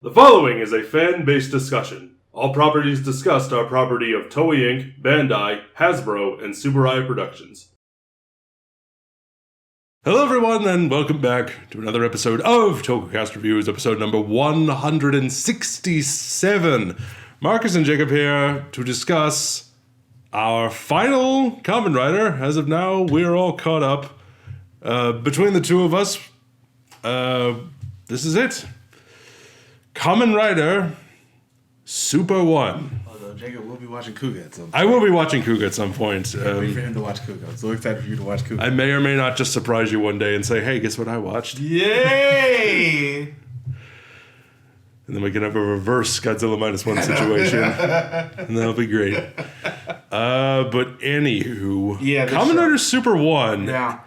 The following is a fan-based discussion. All properties discussed are property of Toei Inc., Bandai, Hasbro, and Super-1 Productions. Hello everyone, and welcome back to another episode of Tokucast Reviews, episode number 167. Marcus and Jacob here to discuss our final Kamen Rider. As of now, we're all caught up. Between the two of us, this is it. Kamen Rider Super-1. Although Jacob will be watching Kuga at some point. I will be watching Kuga at some point. Wait for him to watch Kuga. I'm so excited for you to watch Kuga. I may or may not just surprise you one day and say, hey, guess what I watched? Yay! And then we can have a reverse Godzilla Minus One situation. And that'll be great. But anywho, Kamen Rider Super-1. Yeah.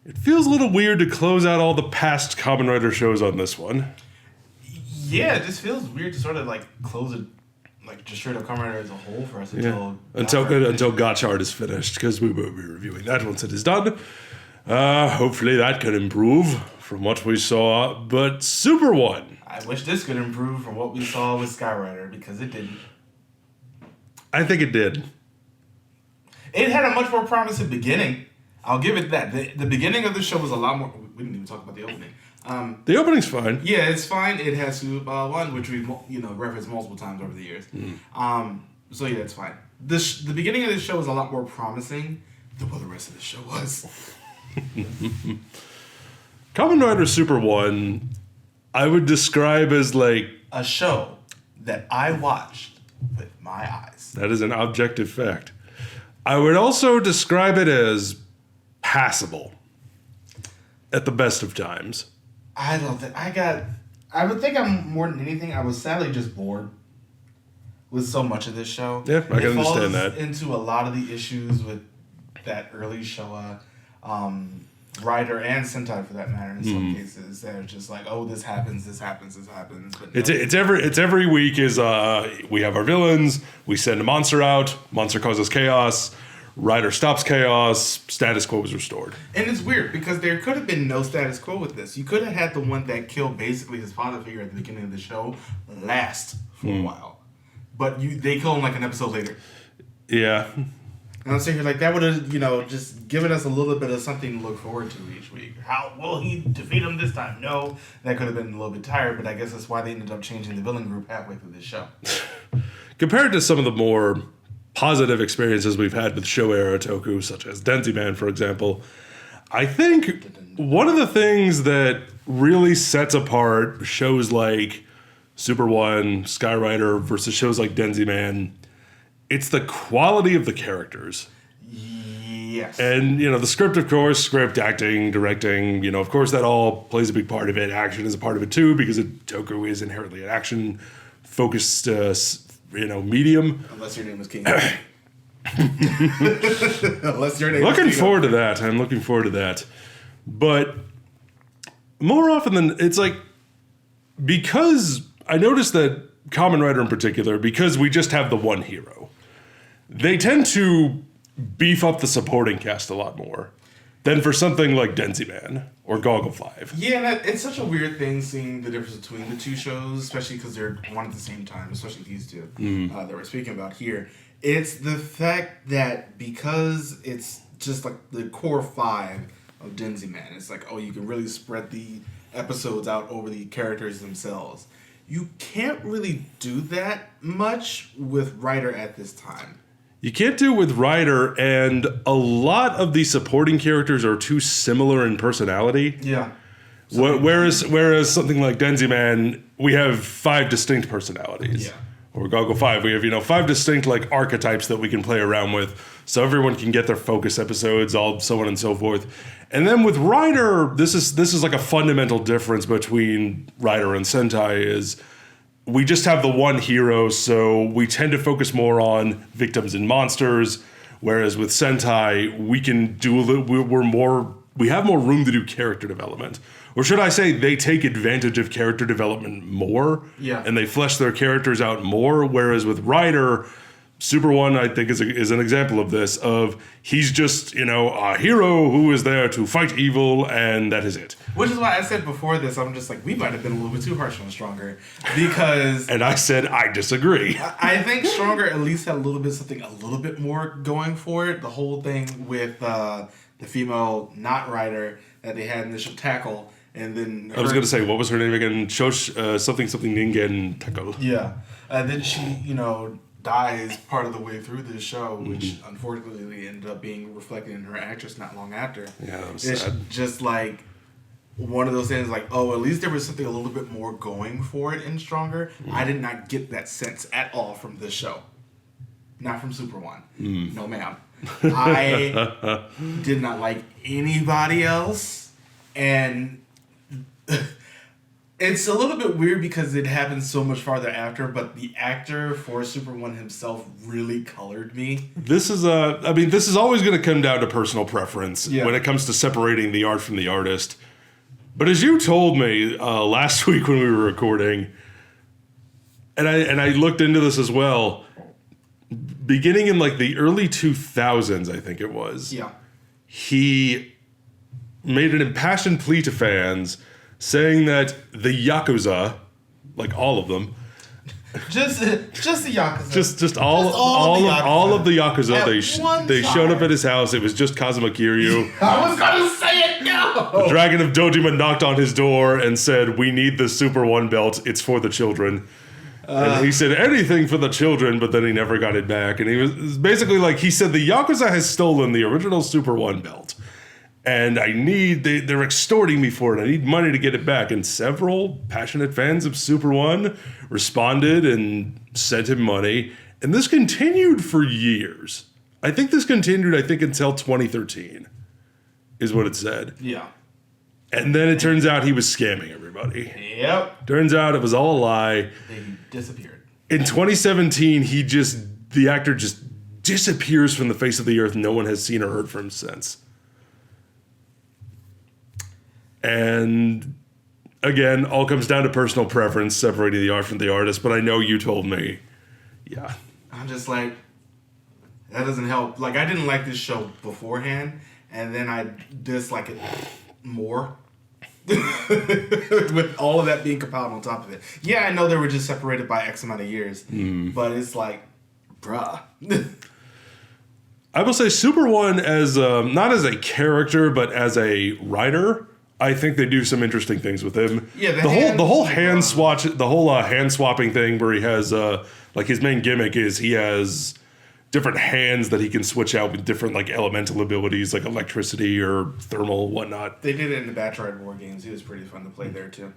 It feels a little weird to close out all the past Kamen Rider shows on this one. Yeah, it just feels weird to sort of like close it, like just straight up Kamen Rider as a whole for us until Gotchard is finished, because we will be reviewing that once it is done. Hopefully that can improve from what we saw, but Super-1. I wish this could improve from what we saw with Sky Rider, because it didn't. I think it did. It had a much more promising beginning. I'll give it that. The beginning of the show was a lot more. We didn't even talk about the opening. The opening's fine. Yeah, it's fine. It has Super-1, which we've referenced multiple times over the years. So yeah, it's fine. The beginning of this show was a lot more promising than what the rest of the show was. Kamen Rider Super-1, I would describe as like a show that I watched with my eyes. That is an objective fact. I would also describe it as passable at the best of times. I don't think I would think I'm more than anything. I was sadly just bored with so much of this show. Yeah, I can understand that. Into a lot of the issues with that early Showa, Rider and Sentai for that matter. In some cases, they're just like, oh, this happens. But no. It's every week is we have our villains. We send a monster out. Monster causes chaos. Rider stops chaos, status quo is restored. And it's weird, because there could have been no status quo with this. You could have had the one that killed basically his father figure at the beginning of the show last for a while. But they kill him like an episode later. Yeah. And I'm saying, like, that would have, just given us a little bit of something to look forward to each week. How will he defeat him this time? No, that could have been a little bit tired, but I guess that's why they ended up changing the villain group halfway through this show. Compared to some of the more positive experiences we've had with show era toku, such as Denziman, for example, I think one of the things that really sets apart shows like Super-1, Sky Rider versus shows like Denziman, it's the quality of the characters. Yes. And, the script, of course, script, acting, directing, of course that all plays a big part of it. Action is a part of it too, because toku is inherently an action-focused medium. Unless your name is King. Unless your name looking is King. forward to that. I'm looking forward to that. But more often than it's like, because I noticed that Kamen Rider in particular, because we just have the one hero, they tend to beef up the supporting cast a lot more than for something like Denziman or Goggle 5. Yeah, it's such a weird thing seeing the difference between the two shows, especially because they're one at the same time, especially these two that we're speaking about here. It's the fact that because it's just like the core 5 of Denziman, it's like, oh, you can really spread the episodes out over the characters themselves. You can't really do that much with Rider at this time. You can't do it with Rider, and a lot of the supporting characters are too similar in personality. Yeah. Whereas something like Denziman, we have 5 distinct personalities. Yeah. Or Goggle 5, we have 5 distinct like archetypes that we can play around with, so everyone can get their focus episodes, all so on and so forth. And then with Rider, this is like a fundamental difference between Rider and Sentai is we just have the one hero, so we tend to focus more on victims and monsters, whereas with Sentai, we can do we have more room to do character development. Or should I say, they take advantage of character development more, yeah, and they flesh their characters out more, whereas with Rider, Super-1, I think, is an example of this, of he's just, a hero who is there to fight evil, and that is it. Which is why I said before this, I'm just like, we might have been a little bit too harsh on Stronger. Because... And I said, I disagree. I think Stronger at least had something a little bit more going for it. The whole thing with the female not rider that they had in the show, Tackle, and then... I was going to say, what was her name again? Something Ningen Tackle. Yeah. And then she, dies part of the way through this show, which unfortunately ended up being reflected in her actress not long after. Yeah, that was it's sad. Just like one of those things like, oh, at least there was something a little bit more going for it in Stronger. I did not get that sense at all from this show. Not from Super-1. No, ma'am. I did not like anybody else. And it's a little bit weird because it happened so much farther after, but the actor for Super-1 himself really colored me. This is always going to come down to personal preference when it comes to separating the art from the artist. But as you told me last week when we were recording, and I looked into this as well, beginning in like the early 2000s, I think it was, he made an impassioned plea to fans saying that the Yakuza, like all of them, just the Yakuza, just all of the Yakuza, they showed up at his house. It was just Kazuma Kiryu. I was gonna say it now. The Dragon of Dojima knocked on his door and said, "We need the Super-1 belt. It's for the children." And he said anything for the children, but then he never got it back. And he was basically like, he said the Yakuza has stolen the original Super-1 belt. And they're extorting me for it. I need money to get it back. And several passionate fans of Super-1 responded and sent him money. And this continued for years. I think this continued, until 2013 is what it said. Yeah. And then it turns out he was scamming everybody. Yep. Turns out it was all a lie. He disappeared. In 2017, the actor just disappears from the face of the earth. No one has seen or heard from him since. And again, all comes down to personal preference, separating the art from the artist. But I know you told me, yeah. I'm just like, that doesn't help. Like, I didn't like this show beforehand, and then I dislike it more. With all of that being compiled on top of it. Yeah, I know they were just separated by X amount of years, but it's like, bruh. I will say Super-1 as not as a character, but as a writer, I think they do some interesting things with him. Yeah, the whole hand swapping thing where he has like his main gimmick is he has different hands that he can switch out with different like elemental abilities like electricity or thermal, whatnot. They did it in the Batroid War games. It was pretty fun to play there too.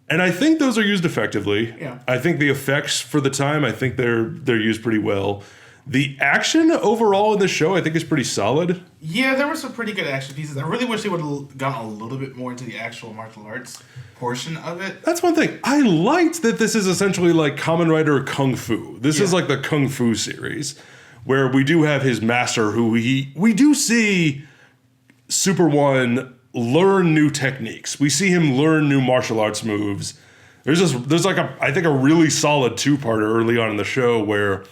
And I think those are used effectively. Yeah. I think the effects for the time, I think they're used pretty well. The action overall in the show, I think, is pretty solid. Yeah, there were some pretty good action pieces. I really wish they would have gone a little bit more into the actual martial arts portion of it. That's one thing. I liked that this is essentially like Kamen Rider Kung Fu. This is like the Kung Fu series, where we do have his master who we do see Super-1 learn new techniques. We see him learn new martial arts moves. There's like I think a really solid two-parter early on in the show where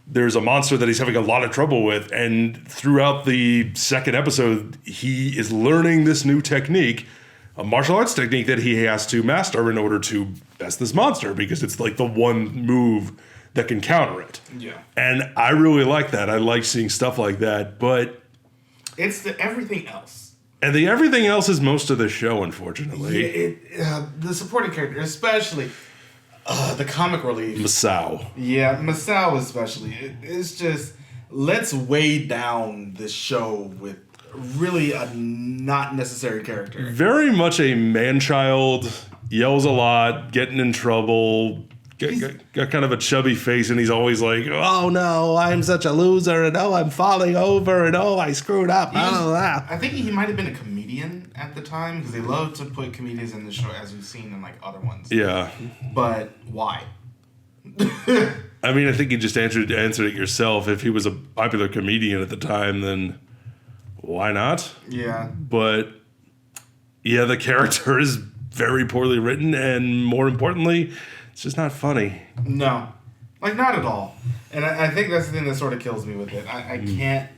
there's a monster that he's having a lot of trouble with, and throughout the second episode, he is learning this new technique, a martial arts technique that he has to master in order to best this monster, because it's like the one move that can counter it. Yeah. And I really like that. I like seeing stuff like that, but it's the everything else. And the everything else is most of the show, unfortunately. Yeah, the supporting character, especially... the comic relief. Masao. Yeah, Masao especially. It's just, let's weigh down this show with really a not necessary character. Very much a man-child, yells a lot, getting in trouble, got kind of a chubby face, and he's always like, oh no, I'm such a loser, and oh, I'm falling over, and oh, I screwed up. I think he might have been a comedian at the time, because they love to put comedians in the show, as we've seen in like other ones. Yeah. But why? I mean, I think you just answered it yourself. If he was a popular comedian at the time, then why not? Yeah. But yeah, the character is very poorly written, and more importantly, it's just not funny. No. Like, not at all. And I think that's the thing that sort of kills me with it. I can't...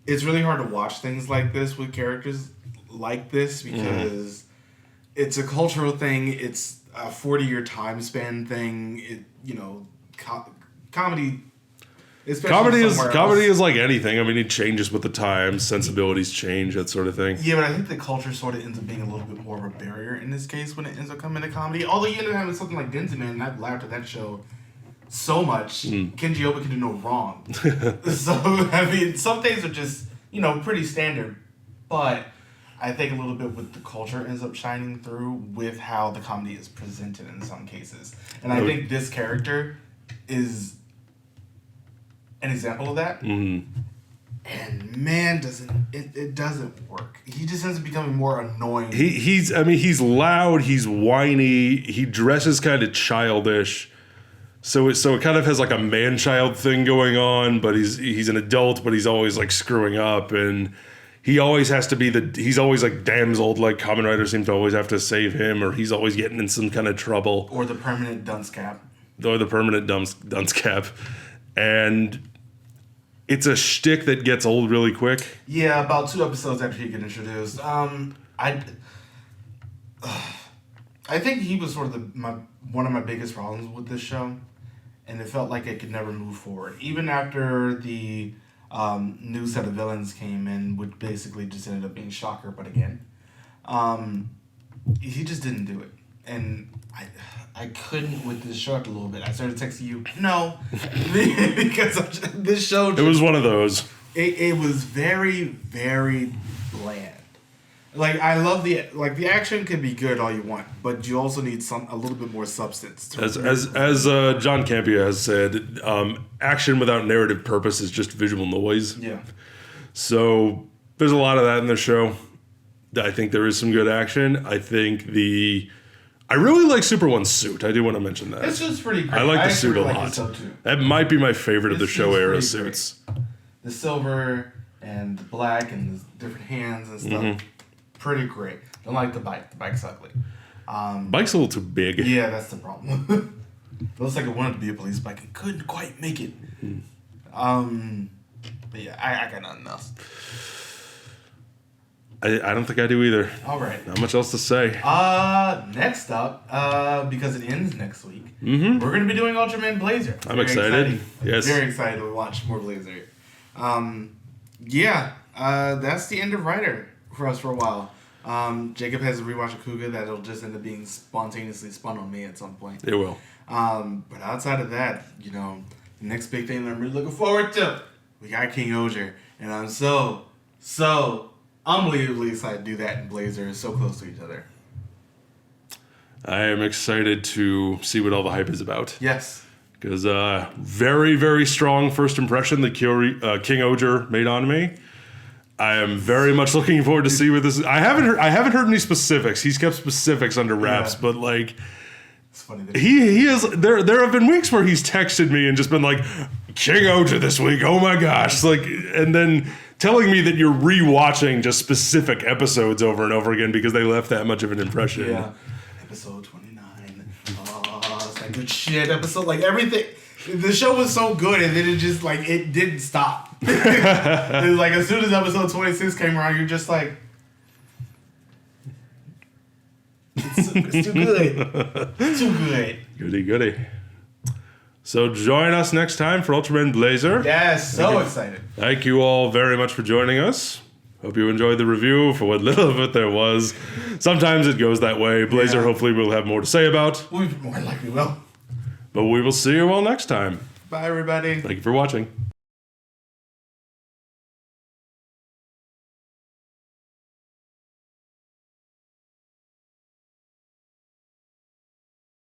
It's really hard to watch things like this with characters like this because it's a cultural thing. It's a 40-year time span thing. Comedy... Comedy is like anything. I mean, it changes with the times, sensibilities change, that sort of thing. Yeah, but I think the culture sort of ends up being a little bit more of a barrier in this case when it ends up coming to comedy. Although you end up having something like Denziman, and I've laughed at that show so much. Kenji Oba can do no wrong. So, I mean, some things are just, pretty standard. But I think a little bit with the culture ends up shining through with how the comedy is presented in some cases. And I think this character is an example of that. And man, it doesn't work. He just ends up becoming more annoying. He's loud, he's whiny, he dresses kind of childish. So it kind of has like a man-child thing going on, but he's an adult, but he's always like screwing up, and he always has to be he's always like damseled, like Kamen Rider seems to always have to save him, or he's always getting in some kind of trouble. Or the permanent dunce cap. And it's a shtick that gets old really quick. Yeah, about 2 episodes after he gets introduced. I think he was sort of one of my biggest problems with this show, and it felt like it could never move forward. Even after the new set of villains came in, which basically just ended up being Shocker, but again, he just didn't do it. And I couldn't with this show after a little bit. I started texting you, no, because this show. It was one of those. It was very, very bland. Like, I love the action can be good all you want, but you also need a little bit more substance. As John Campea has said, action without narrative purpose is just visual noise. Yeah. So there's a lot of that in the show. I think there is some good action. I really like Super-1's suit. I do want to mention that. This suit's pretty great. I like the suit a lot. That might be my favorite of the show era suits. The silver and the black and the different hands and stuff. Pretty great. Don't like the bike. The bike's ugly. Bike's a little too big. Yeah, that's the problem. It looks like it wanted to be a police bike and couldn't quite make it. But yeah, I got nothing else. I don't think I do either. All right. Not much else to say. Next up, because it ends next week, we're going to be doing Ultraman Blazer. I'm excited. Yes. Very excited to watch more Blazer. That's the end of Rider for us for a while. Jacob has a rewatch of Kuga that'll just end up being spontaneously spun on me at some point. It will. But outside of that, the next big thing that I'm really looking forward to, we got King Oger. And I'm so unbelievably excited to do that in Blazer, so close to each other. I am excited to see what all the hype is about. Yes. Because very, very strong first impression that King Oger made on me. I am very much looking forward to see what this is. I haven't heard any specifics. He's kept specifics under wraps, but like, it's funny that he is. There have been weeks where he's texted me and just been like, King Oger this week. Oh my gosh! And then telling me that you're rewatching just specific episodes over and over again because they left that much of an impression. Yeah. Episode 29. Oh, it's like good shit. Episode, like everything. The show was so good, and then it just it didn't stop. It was like as soon as episode 26 came around, you're just like, it's too good. It's too good. Goody. So join us next time for Ultraman Blazer. Yes, so excited. Thank you all very much for joining us. Hope you enjoyed the review for what little of it there was. Sometimes it goes that way. Blazer, hopefully we'll have more to say about. We more likely will. But we will see you all next time. Bye, everybody. Thank you for watching.